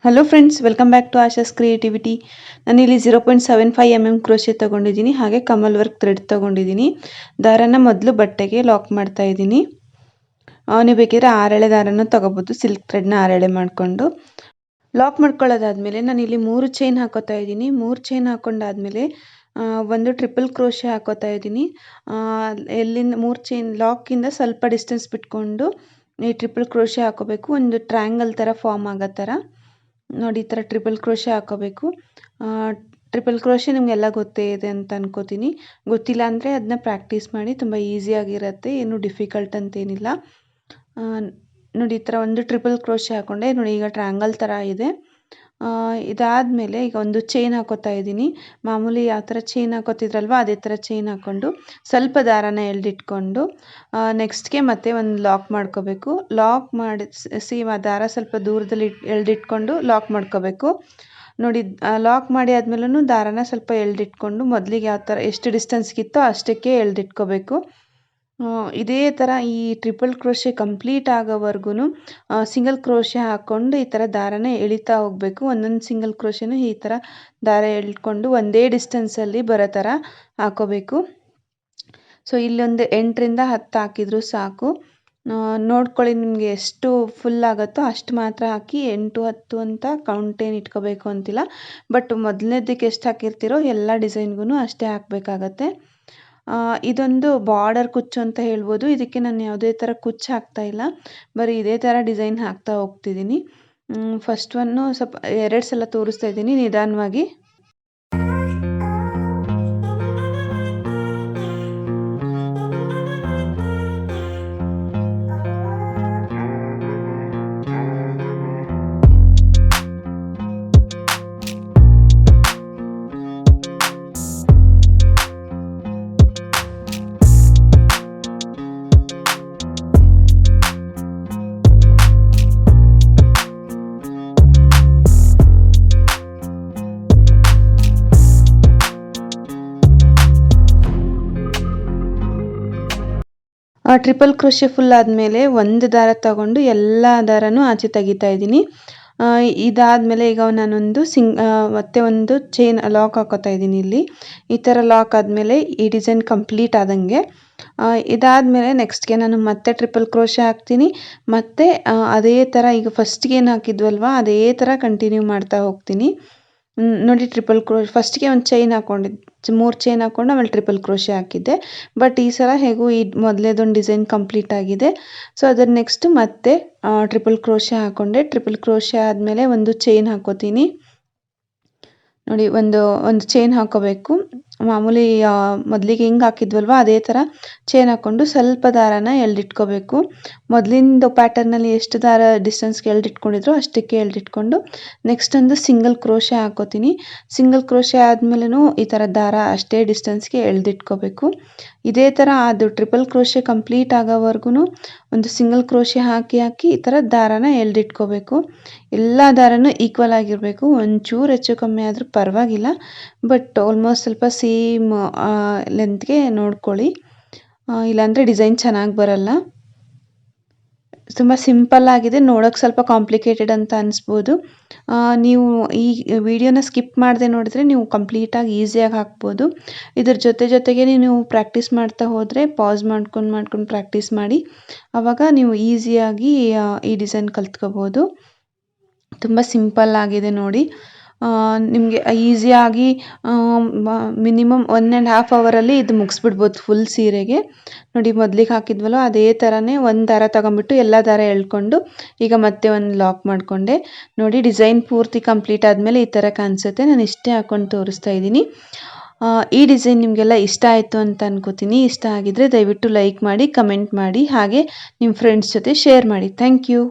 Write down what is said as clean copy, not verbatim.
Hello friends, welcome back to Asha's creativity. ನಾನಿಲ್ಲಿ 0.75 mm crochet ತೊಗೊಂಡಿದ್ದೀನಿ. ಹಾಗೆ ಕಮಲ್ ವರ್ಕ್ ಥ್ರೆಡ್ ತೊಗೊಂಡಿದ್ದೀನಿ. ದಾರನ ಮೊದಲು ಬಟ್ಟೆಗೆ ಲಾಕ್ ಮಾಡ್ತಾ ಇದ್ದೀನಿ. ನೀವು ಬೇಕಿದ್ರೆ 6 ಎಳೆ ದಾರನ ತೊಗೋಬೋದು. ಸಿಲ್ಕ್ ಥ್ರೆಡ್ನ 6 ಎಳೆ ಮಾಡಿಕೊಂಡು ಲಾಕ್ ಮಾಡ್ಕೊಳ್ಳೋದಾದ್ಮೇಲೆ ನಾನಿಲ್ಲಿ 3 ಚೈನ್ ಹಾಕೋತಾ ಇದ್ದೀನಿ. 3 ಚೈನ್ ಹಾಕೊಂಡಾದ್ಮೇಲೆ ಒಂದು ಟ್ರಿಪಲ್ ಕ್ರೋಶೆ ಹಾಕೋತಾ ಇದ್ದೀನಿ. ಎಲ್ಲಿಂದ 3 ಚೈನ್ ಲಾಕಿಂದ ಸ್ವಲ್ಪ ಡಿಸ್ಟೆನ್ಸ್ ಬಿಟ್ಕೊಂಡು ಈ ಟ್ರಿಪಲ್ ಕ್ರೋಶೆ ಹಾಕೋಬೇಕು. ಒಂದು ಟ್ರಯಾಂಗಲ್ ಥರ ಫಾರ್ಮ್ ಆಗೋ ಥರ ನೋಡಿ, ಈ ಥರ ಟ್ರಿಪಲ್ ಕ್ರೋಶೆ ಹಾಕೋಬೇಕು. ಟ್ರಿಪಲ್ ಕ್ರೋಶೆ ನಿಮಗೆಲ್ಲ ಗೊತ್ತೇ ಇದೆ ಅಂತ ಅನ್ಕೋತೀನಿ. ಗೊತ್ತಿಲ್ಲ ಅಂದರೆ ಅದನ್ನ ಪ್ರಾಕ್ಟೀಸ್ ಮಾಡಿ, ತುಂಬ ಈಸಿಯಾಗಿರುತ್ತೆ, ಏನು ಡಿಫಿಕಲ್ಟ್ ಅಂತೇನಿಲ್ಲ. ನೋಡಿ, ಈ ಥರ ಒಂದು ಟ್ರಿಪಲ್ ಕ್ರೋಶೆ ಹಾಕ್ಕೊಂಡೆ. ನೋಡಿ, ಈಗ ಟ್ರಯಾಂಗಲ್ ಥರ ಇದೆ. ಇದಾದಮೇಲೆ ಈಗ ಒಂದು ಚೈನ್ ಹಾಕೋತಾ ಇದ್ದೀನಿ. ಮಾಮೂಲಿ ಯಾವ ಥರ ಚೈನ್ ಹಾಕೋತಿದ್ರಲ್ವ ಅದೇ ಥರ ಚೈನ್ ಹಾಕ್ಕೊಂಡು ಸ್ವಲ್ಪ ದಾರನ ಎಳೆದಿಟ್ಕೊಂಡು ನೆಕ್ಸ್ಟ್ಗೆ ಮತ್ತೆ ಒಂದು ಲಾಕ್ ಮಾಡ್ಕೋಬೇಕು. ಲಾಕ್ ಮಾಡಿ ದಾರ ಸ್ವಲ್ಪ ದೂರದಲ್ಲಿ ಎಳೆದಿಟ್ಕೊಂಡು ಲಾಕ್ ಮಾಡ್ಕೋಬೇಕು. ನೋಡಿ, ಲಾಕ್ ಮಾಡಿ ಆದ್ಮೇಲೂ ದಾರನ ಸ್ವಲ್ಪ ಎಳೆದಿಟ್ಕೊಂಡು ಮೊದಲಿಗೆ ಯಾವ ಥರ ಎಷ್ಟು ಡಿಸ್ಟೆನ್ಸ್ಗಿತ್ತೋ ಅಷ್ಟಕ್ಕೆ ಎಳೆದಿಟ್ಕೋಬೇಕು. ಇದೇ ಥರ ಈ ಟ್ರಿಪಲ್ ಕ್ರೋಶೆ ಕಂಪ್ಲೀಟ್ ಆಗೋವರೆಗೂ ಸಿಂಗಲ್ ಕ್ರೋಶೆ ಹಾಕ್ಕೊಂಡು ಈ ಥರ ದಾರನ ಎಳಿತಾ ಹೋಗಬೇಕು. ಒಂದೊಂದು ಸಿಂಗಲ್ ಕ್ರೋಶೆನೂ ಈ ಥರ ದಾರ ಎಳ್ಕೊಂಡು ಒಂದೇ ಡಿಸ್ಟೆನ್ಸಲ್ಲಿ ಬರೋ ಥರ ಹಾಕೋಬೇಕು. ಸೊ ಇಲ್ಲೊಂದು 8ರಿಂದ 10 ಹಾಕಿದರೂ ಸಾಕು. ನೋಡ್ಕೊಳ್ಳಿ, ನಿಮಗೆ ಎಷ್ಟು ಫುಲ್ ಆಗುತ್ತೋ ಅಷ್ಟು ಮಾತ್ರ ಹಾಕಿ. 8, 10 ಅಂತ ಕೌಂಟ್ ಏನು ಇಟ್ಕೋಬೇಕು ಅಂತಿಲ್ಲ. ಬಟ್ ಮೊದಲನೇದಕ್ಕೆ ಎಷ್ಟು ಹಾಕಿರ್ತೀರೋ ಎಲ್ಲ ಡಿಸೈನ್ಗೂ ಅಷ್ಟೇ ಹಾಕಬೇಕಾಗತ್ತೆ. ಇದೊಂದು ಬಾರ್ಡರ್ ಕುಚ್ಚು ಅಂತ ಹೇಳ್ಬೋದು. ಇದಕ್ಕೆ ನಾನು ಯಾವುದೇ ಥರ ಕುಚ್ಚು ಹಾಕ್ತಾ ಇಲ್ಲ, ಬರೀ ಇದೇ ಥರ ಡಿಸೈನ್ ಹಾಕ್ತಾ ಹೋಗ್ತಿದ್ದೀನಿ. ಫಸ್ಟ್ ಒನ್ನು ಸ್ವಲ್ಪ 2 ಸಲ ತೋರಿಸ್ತಾ ಇದ್ದೀನಿ ನಿಧಾನವಾಗಿ. ಟ್ರಿಪಲ್ ಕ್ರೋಶೆ ಫುಲ್ ಆದಮೇಲೆ ಒಂದು ದಾರ ತಗೊಂಡು ಎಲ್ಲ ದಾರನೂ ಆಚೆ ತೆಗಿತಾ ಇದ್ದೀನಿ. ಇದಾದಮೇಲೆ ಈಗ ನಾನೊಂದು ಮತ್ತೆ ಒಂದು ಚೈನ್ ಲಾಕ್ ಹಾಕೋತಾ ಇದ್ದೀನಿ. ಇಲ್ಲಿ ಈ ಥರ ಲಾಕ್ ಆದಮೇಲೆ ಈ ಡಿಸೈನ್ ಕಂಪ್ಲೀಟ್ ಆದಂಗೆ. ಇದಾದಮೇಲೆ ನೆಕ್ಸ್ಟ್ಗೆ ನಾನು ಮತ್ತೆ ಟ್ರಿಪಲ್ ಕ್ರೋಶೆ ಹಾಕ್ತೀನಿ. ಮತ್ತು ಅದೇ ಥರ ಈಗ ಫಸ್ಟ್ಗೆ ಏನು ಹಾಕಿದ್ವಲ್ವ ಅದೇ ಥರ ಕಂಟಿನ್ಯೂ ಮಾಡ್ತಾ ಹೋಗ್ತೀನಿ. ನೋಡಿ, ಟ್ರಿಪಲ್ ಕ್ರೋಶೆ ಫಸ್ಟ್ಗೆ ಒಂದು ಚೈನ್ ಹಾಕ್ಕೊಂಡಿದ್ದೆ, 3 ಚೈನ್ ಹಾಕ್ಕೊಂಡು ಆಮೇಲೆ ಟ್ರಿಪಲ್ ಕ್ರೋಶೆ ಹಾಕಿದ್ದೆ. ಬಟ್ ಈ ಸಲ ಹೇಗೂ ಈ ಮೊದಲೇದೊಂದು ಡಿಸೈನ್ ಕಂಪ್ಲೀಟ್ ಆಗಿದೆ. ಸೊ ಅದರ ನೆಕ್ಸ್ಟ್ ಮತ್ತೆ ಟ್ರಿಪಲ್ ಕ್ರೋಶೆ ಹಾಕ್ಕೊಂಡೆ. ಟ್ರಿಪಲ್ ಕ್ರೋಶೆ ಆದಮೇಲೆ ಒಂದು ಚೈನ್ ಹಾಕೋತೀನಿ. ನೋಡಿ, ಒಂದು ಚೈನ್ ಹಾಕೋಬೇಕು. ಮಾಮೂಲಿ ಮೊದಲಿಗೆ ಹೆಂಗೆ ಹಾಕಿದ್ವಲ್ವ ಅದೇ ಥರ ಚೈನ್ ಹಾಕ್ಕೊಂಡು ಸ್ವಲ್ಪ ದಾರನ ಎಳೆದಿಟ್ಕೋಬೇಕು. ಮೊದಲಿಂದು ಪ್ಯಾಟರ್ನಲ್ಲಿ ಎಷ್ಟು ದಾರ ಡಿಸ್ಟೆನ್ಸ್ಗೆ ಎಳೆದಿಟ್ಕೊಂಡಿದ್ರು ಅಷ್ಟಕ್ಕೆ ಎಳೆದಿಟ್ಕೊಂಡು ನೆಕ್ಸ್ಟ್ ಒಂದು ಸಿಂಗಲ್ ಕ್ರೋಶೆ ಹಾಕೋತೀನಿ. ಸಿಂಗಲ್ ಕ್ರೋಶೆ ಆದಮೇಲೂ ಈ ಥರ ದಾರ ಅಷ್ಟೇ ಡಿಸ್ಟೆನ್ಸ್ಗೆ ಎಳೆದಿಟ್ಕೋಬೇಕು. ಇದೇ ಥರ ಅದು ಟ್ರಿಪಲ್ ಕ್ರೋಶೆ ಕಂಪ್ಲೀಟ್ ಆಗೋವರೆಗೂ ಒಂದು ಸಿಂಗಲ್ ಕ್ರೋಶೆ ಹಾಕಿ ಈ ಥರ ದಾರನ ಎಳೆದಿಟ್ಕೋಬೇಕು. ಎಲ್ಲ ದಾರನೂ ಈಕ್ವಲ್ ಆಗಿರಬೇಕು. ಒಂಚೂರು ಹೆಚ್ಚು ಕಮ್ಮಿ ಆದರೂ ಪರವಾಗಿಲ್ಲ, ಬಟ್ ಆಲ್ಮೋಸ್ಟ್ ಸ್ವಲ್ಪ ಸೇಮ್ ಲೆಂತ್ಗೆ ನೋಡ್ಕೊಳ್ಳಿ, ಇಲ್ಲಾಂದರೆ ಡಿಸೈನ್ ಚೆನ್ನಾಗಿ ಬರಲ್ಲ. ತುಂಬ ಸಿಂಪಲ್ ಆಗಿದೆ, ನೋಡೋಕ್ಕೆ ಸ್ವಲ್ಪ ಕಾಂಪ್ಲಿಕೇಟೆಡ್ ಅಂತ ಅನಿಸ್ಬೋದು. ನೀವು ಈ ವಿಡಿಯೋನ ಸ್ಕಿಪ್ ಮಾಡದೆ ನೋಡಿದ್ರೆ ನೀವು ಕಂಪ್ಲೀಟಾಗಿ ಈಸಿಯಾಗಿ ಹಾಕ್ಬೋದು. ಇದ್ರ ಜೊತೆಗೆ ನೀವು ಪ್ರಾಕ್ಟೀಸ್ ಮಾಡ್ತಾ ಹೋದರೆ ಪಾಸ್ ಮಾಡ್ಕೊಂಡು ಪ್ರಾಕ್ಟೀಸ್ ಮಾಡಿ. ಆವಾಗ ನೀವು ಈಸಿಯಾಗಿ ಈ ಡಿಸೈನ್ ಕಲ್ತ್ಕೋಬೋದು. ತುಂಬ ಸಿಂಪಲ್ ಆಗಿದೆ ನೋಡಿ. ನಿಮಗೆ ಈಸಿಯಾಗಿ ಮಿನಿಮಮ್ 1.5 ಅವರಲ್ಲಿ ಇದು ಮುಗಿಸ್ಬಿಡ್ಬೋದು ಫುಲ್ ಸೀರೆಗೆ. ನೋಡಿ, ಮೊದಲಿಗೆ ಹಾಕಿದ್ವಲ್ಲ ಅದೇ ಥರನೇ ಒಂದು ದಾರ ತಗೊಂಬಿಟ್ಟು ಎಲ್ಲ ದಾರ ಎಳ್ಕೊಂಡು ಈಗ ಮತ್ತೆ ಒಂದು ಲಾಕ್ ಮಾಡಿಕೊಂಡೆ. ನೋಡಿ, ಡಿಸೈನ್ ಪೂರ್ತಿ ಕಂಪ್ಲೀಟ್ ಆದಮೇಲೆ ಈ ಥರ ಕಾಣಿಸುತ್ತೆ. ನಾನು ಇಷ್ಟೇ ಹಾಕ್ಕೊಂಡು ತೋರಿಸ್ತಾ ಇದ್ದೀನಿ. ಈ ಡಿಸೈನ್ ನಿಮಗೆಲ್ಲ ಇಷ್ಟ ಆಯಿತು ಅಂತ ಅನ್ಕೋತೀನಿ. ಇಷ್ಟ ಆಗಿದ್ರೆ ದಯವಿಟ್ಟು ಲೈಕ್ ಮಾಡಿ, ಕಮೆಂಟ್ ಮಾಡಿ, ಹಾಗೆ ನಿಮ್ಮ ಫ್ರೆಂಡ್ಸ್ ಜೊತೆ ಶೇರ್ ಮಾಡಿ. Thank you.